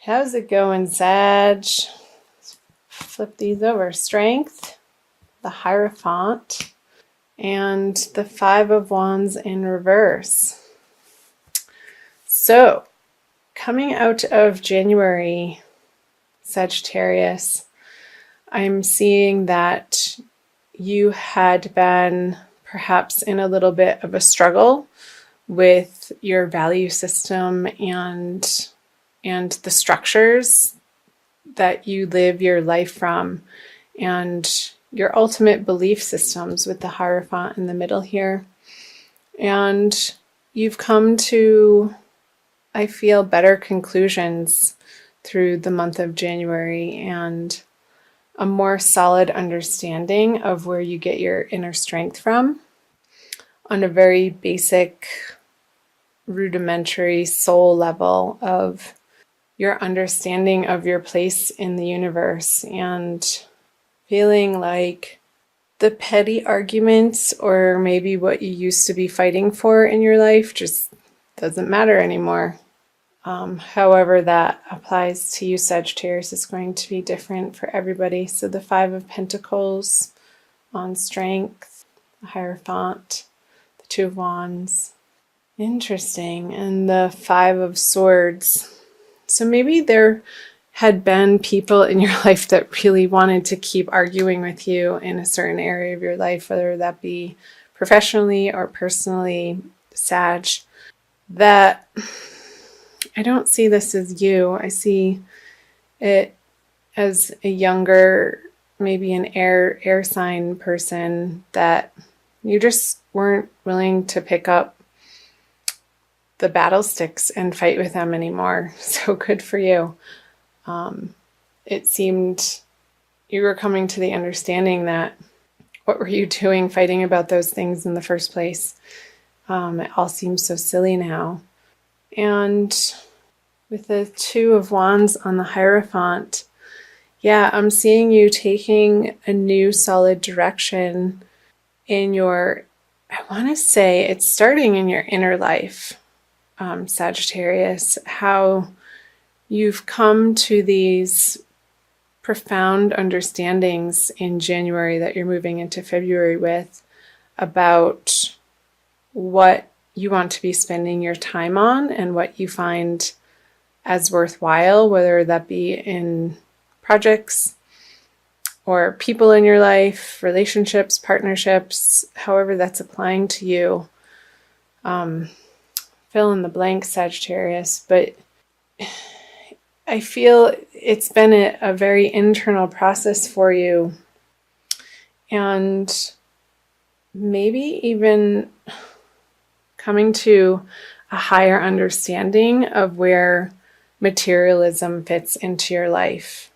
How's it going, Sag? Flip these over. Strength, the Hierophant, and the Five of Wands in reverse. So, coming out of January, Sagittarius, I'm seeing that you had been perhaps in a little bit of a struggle with your value system and the structures that you live your life from, and your ultimate belief systems with the Hierophant in the middle here. And you've come to, I feel, better conclusions through the month of January and a more solid understanding of where you get your inner strength from on a very basic, rudimentary soul level of your understanding of your place in the universe, and feeling like the petty arguments or maybe what you used to be fighting for in your life just doesn't matter anymore. However that applies to you, Sagittarius, is going to be different for everybody. So the Five of Pentacles on strength, the Hierophant, the Two of Wands. Interesting. And the Five of Swords. So maybe there had been people in your life that really wanted to keep arguing with you in a certain area of your life, whether that be professionally or personally, Sag, that I don't see this as you. I see it as a younger, maybe an air sign person that you just weren't willing to pick up the battle sticks and fight with them anymore. So good for you. It seemed you were coming to the understanding that what were you doing fighting about those things in the first place? It all seems so silly now. And with the Two of Wands on the Hierophant, yeah, I'm seeing you taking a new solid direction in your, I want to say it's starting in your inner life, Sagittarius, how you've come to these profound understandings in January that you're moving into February with about what you want to be spending your time on and what you find as worthwhile, whether that be in projects or people in your life, relationships, partnerships, however that's applying to you. Fill in the blank, Sagittarius, but I feel it's been a very internal process for you, and maybe even coming to a higher understanding of where materialism fits into your life.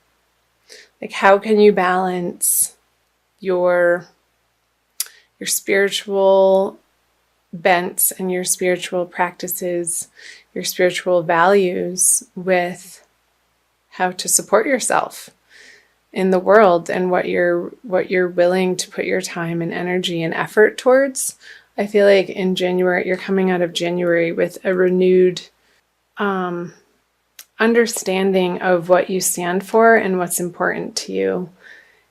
Like, how can you balance your spiritual bents and your spiritual practices, your spiritual values, with how to support yourself in the world and what you're willing to put your time and energy and effort towards. I feel like in January, you're coming out of January with a renewed understanding of what you stand for and what's important to you.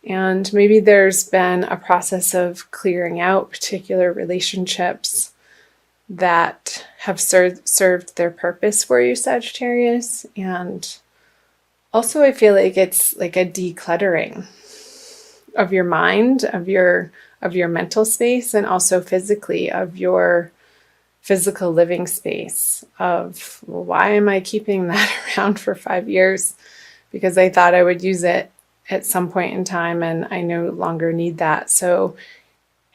And maybe there's been a process of clearing out particular relationships that have served their purpose for you, Sagittarius. And also I feel like it's like a decluttering of your mind, of your mental space, and also physically of your physical living space of, well, why am I keeping that around for 5 years? Because I thought I would use it at some point in time and I no longer need that. So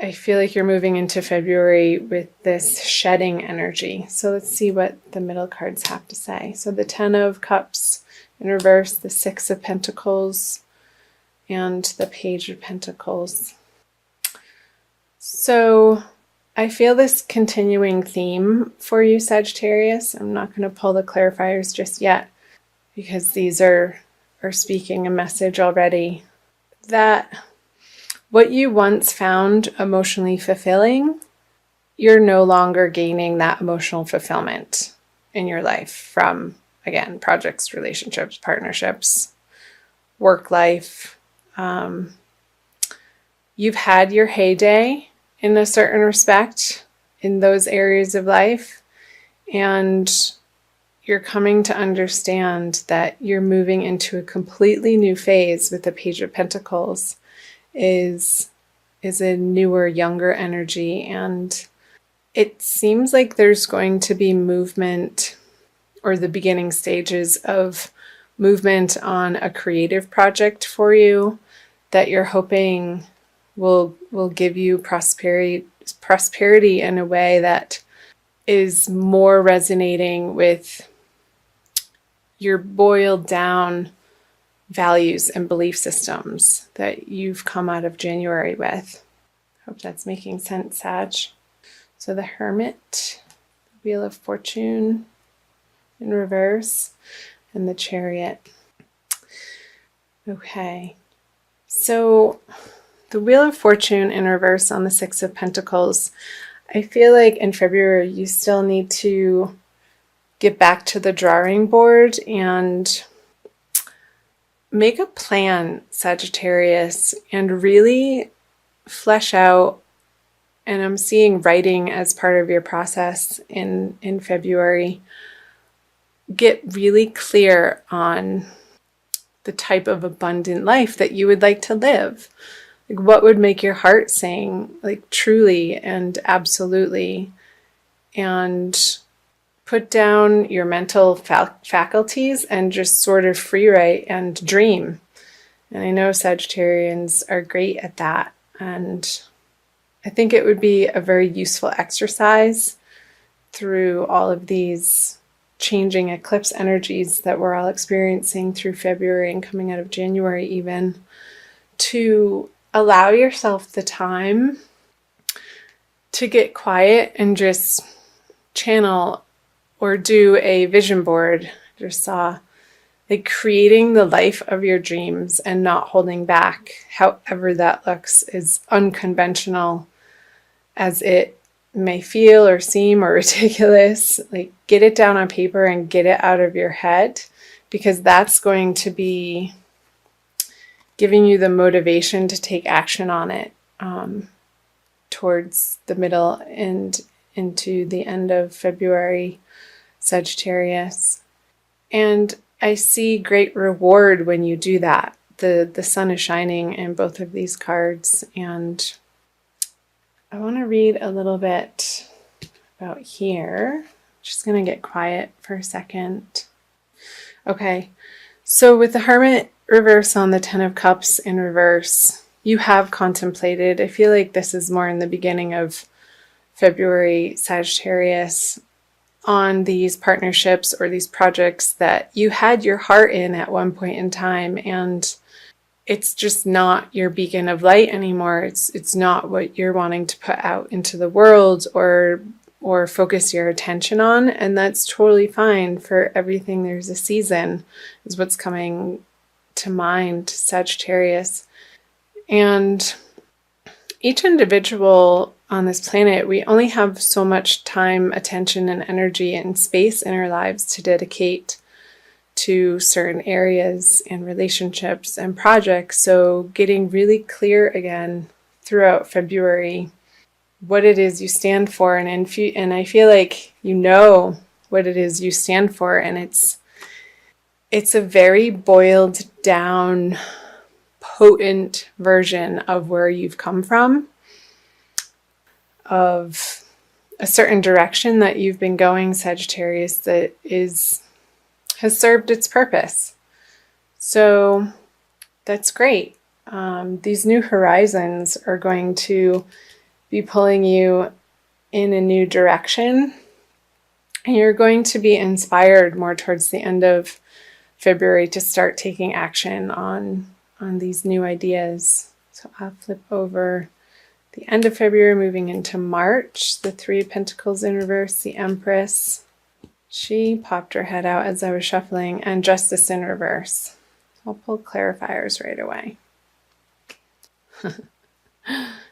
I feel like you're moving into February with this shedding energy. So let's see what the middle cards have to say. So the Ten of Cups in reverse, the Six of Pentacles, and the Page of Pentacles. So I feel this continuing theme for you, Sagittarius. I'm not going to pull the clarifiers just yet because these are speaking a message already, that what you once found emotionally fulfilling, you're no longer gaining that emotional fulfillment in your life from again, projects, relationships, partnerships, work life. You've had your heyday in a certain respect in those areas of life, and you're coming to understand that you're moving into a completely new phase with the Page of Pentacles is a newer, younger energy, and it seems like there's going to be movement or the beginning stages of movement on a creative project for you that you're hoping will give you prosperity in a way that is more resonating with your boiled down values and belief systems that you've come out of January with. Hope that's making sense, Sag. So the Hermit, Wheel of Fortune in reverse, and the Chariot. Okay, so the Wheel of Fortune in reverse on the Six of Pentacles, I feel like in February you still need to get back to the drawing board and make a plan, Sagittarius, and really flesh out, and I'm seeing writing as part of your process in February. Get really clear on the type of abundant life that you would like to live. Like, what would make your heart sing, like, truly and absolutely, and put down your mental faculties and just sort of free write and dream. And I know Sagittarians are great at that, and I think it would be a very useful exercise through all of these changing eclipse energies that we're all experiencing through February and coming out of January even, to allow yourself the time to get quiet and just channel or do a vision board. I just saw, like, creating the life of your dreams and not holding back, however that looks, is unconventional as it may feel or seem or ridiculous. Like, get it down on paper and get it out of your head, because that's going to be giving you the motivation to take action on it towards the middle and into the end of February, Sagittarius. And I see great reward when you do that. The sun is shining in both of these cards, and I want to read a little bit about here. Just going to get quiet for a second. Okay, so with the Hermit reverse on the Ten of Cups in reverse, you have contemplated, I feel like this is more in the beginning of February, Sagittarius, on these partnerships or these projects that you had your heart in at one point in time, and it's just not your beacon of light anymore. It's not what you're wanting to put out into the world or focus your attention on, and that's totally fine. For everything there's a season is what's coming to mind, Sagittarius. And each individual on this planet, we only have so much time, attention, and energy and space in our lives to dedicate to certain areas and relationships and projects. So getting really clear again throughout February what it is you stand for, and I feel like you know what it is you stand for, and it's a very boiled down, potent version of where you've come from, of a certain direction that you've been going, Sagittarius, that has served its purpose. So that's great. These new horizons are going to be pulling you in a new direction, and you're going to be inspired more towards the end of February to start taking action on these new ideas. So I'll flip over the end of February, moving into March, the Three of Pentacles in reverse, the Empress. She popped her head out as I was shuffling, and Justice in reverse. I'll pull clarifiers right away.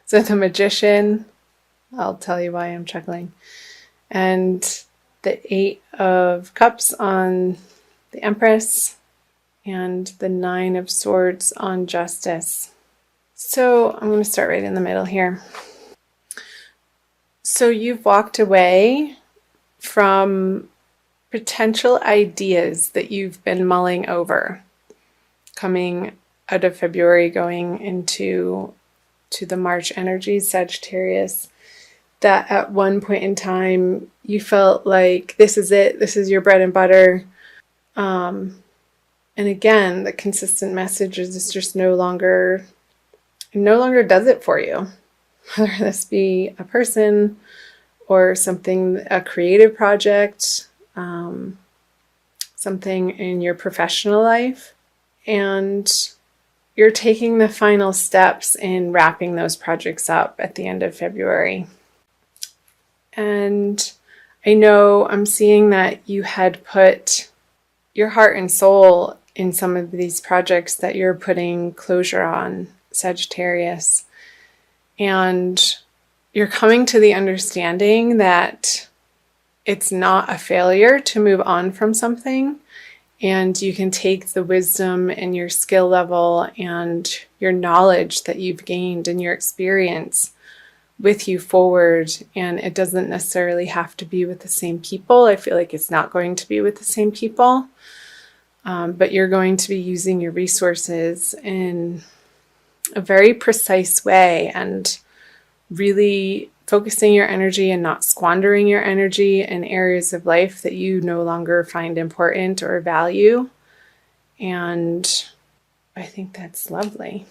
So the Magician, I'll tell you why I'm chuckling. And the Eight of Cups on the Empress, and the Nine of Swords on Justice. So I'm going to start right in the middle here. So you've walked away from potential ideas that you've been mulling over, coming out of February, going into the March energies, Sagittarius, that at one point in time you felt like this is it, this is your bread and butter. And again, the consistent message is it's just no longer does it for you. Whether this be a person or something, a creative project, something in your professional life. And you're taking the final steps in wrapping those projects up at the end of February. And I know I'm seeing that you had put your heart and soul in some of these projects that you're putting closure on, Sagittarius. And you're coming to the understanding that it's not a failure to move on from something. And you can take the wisdom and your skill level and your knowledge that you've gained and your experience with you forward. And it doesn't necessarily have to be with the same people. I feel like it's not going to be with the same people. But you're going to be using your resources in a very precise way and really focusing your energy and not squandering your energy in areas of life that you no longer find important or value. And I think that's lovely.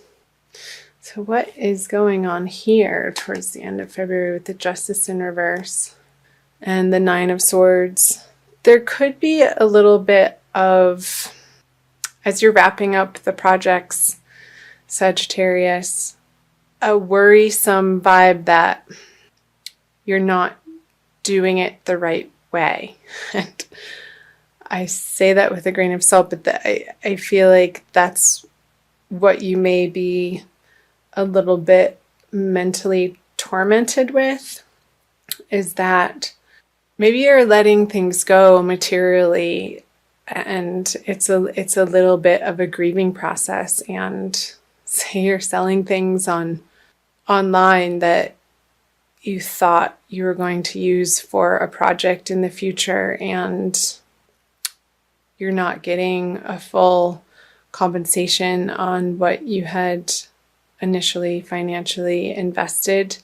So what is going on here towards the end of February with the Justice in reverse and the Nine of Swords? There could be a little bit of, as you're wrapping up the projects, Sagittarius, a worrisome vibe that you're not doing it the right way. And I say that with a grain of salt, but I feel like that's what you may be a little bit mentally tormented with, is that maybe you're letting things go materially, and it's a little bit of a grieving process. And say you're selling things online that you thought you were going to use for a project in the future, and you're not getting a full compensation on what you had initially financially invested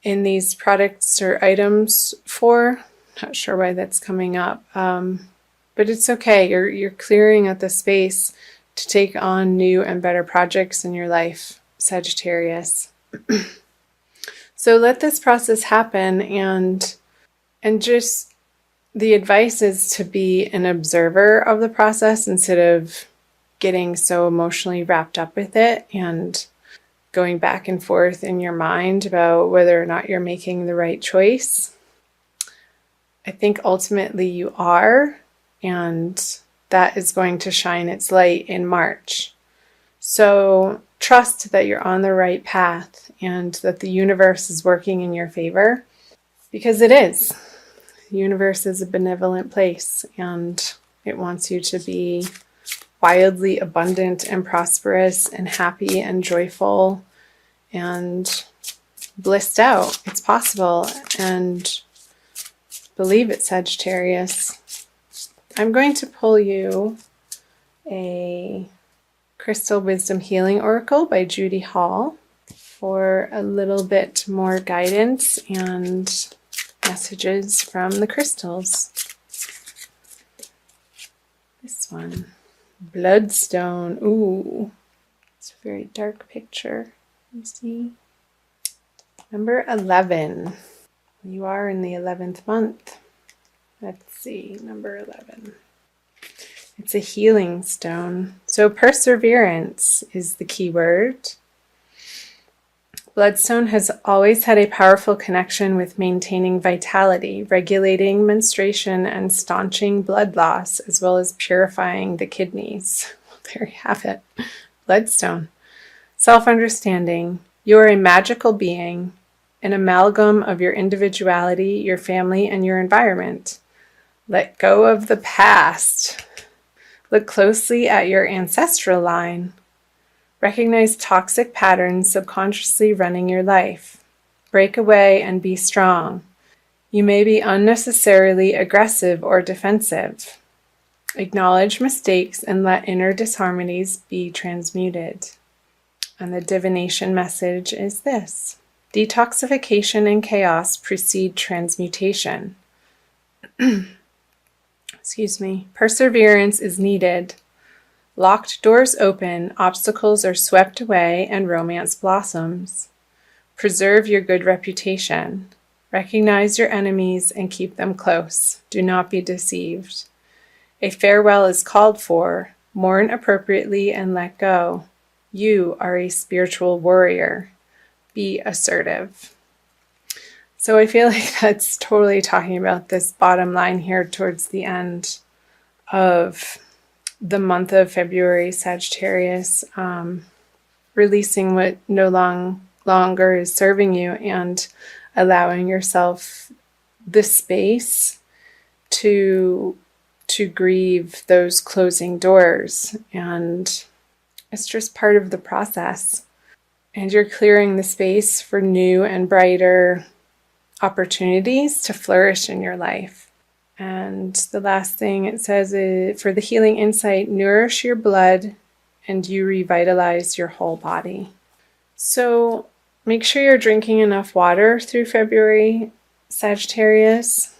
in these products or items for. Not sure why that's coming up, but it's okay. You're clearing out the space to take on new and better projects in your life, Sagittarius. So let this process happen, and just the advice is to be an observer of the process instead of getting so emotionally wrapped up with it and going back and forth in your mind about whether or not you're making the right choice. I think ultimately you are, and that is going to shine its light in March. So trust that you're on the right path and that the universe is working in your favor, because it is. The universe is a benevolent place, and it wants you to be wildly abundant and prosperous and happy and joyful and blissed out. It's possible, and believe it, Sagittarius. I'm going to pull you a Crystal Wisdom Healing Oracle by Judy Hall for a little bit more guidance and messages from the crystals. This one, Bloodstone. Ooh, it's a very dark picture. You see? Number 11. You are in the 11th month. Let's see, number 11. It's a healing stone. So perseverance is the key word. Bloodstone has always had a powerful connection with maintaining vitality, regulating menstruation, and staunching blood loss, as well as purifying the kidneys. There you have it. Bloodstone. Self-understanding. You are a magical being, an amalgam of your individuality, your family, and your environment. Let go of the past. Look closely at your ancestral line. Recognize toxic patterns subconsciously running your life. Break away and be strong. You may be unnecessarily aggressive or defensive. Acknowledge mistakes and let inner disharmonies be transmuted. And the divination message is this: detoxification and chaos precede transmutation. Excuse me. Perseverance is needed. Locked doors open, obstacles are swept away, and romance blossoms. Preserve your good reputation. Recognize your enemies and keep them close. Do not be deceived. A farewell is called for. Mourn appropriately and let go. You are a spiritual warrior. Be assertive. So I feel like that's totally talking about this bottom line here towards the end of the month of February, Sagittarius, releasing what no longer is serving you and allowing yourself the space to grieve those closing doors. And it's just part of the process. And you're clearing the space for new and brighter opportunities to flourish in your life. And the last thing it says is, for the healing insight, nourish your blood and you revitalize your whole body. So make sure you're drinking enough water through February, Sagittarius.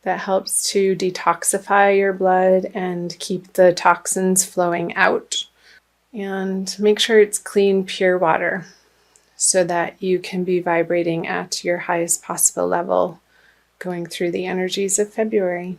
That helps to detoxify your blood and keep the toxins flowing out. And make sure it's clean, pure water so that you can be vibrating at your highest possible level going through the energies of February.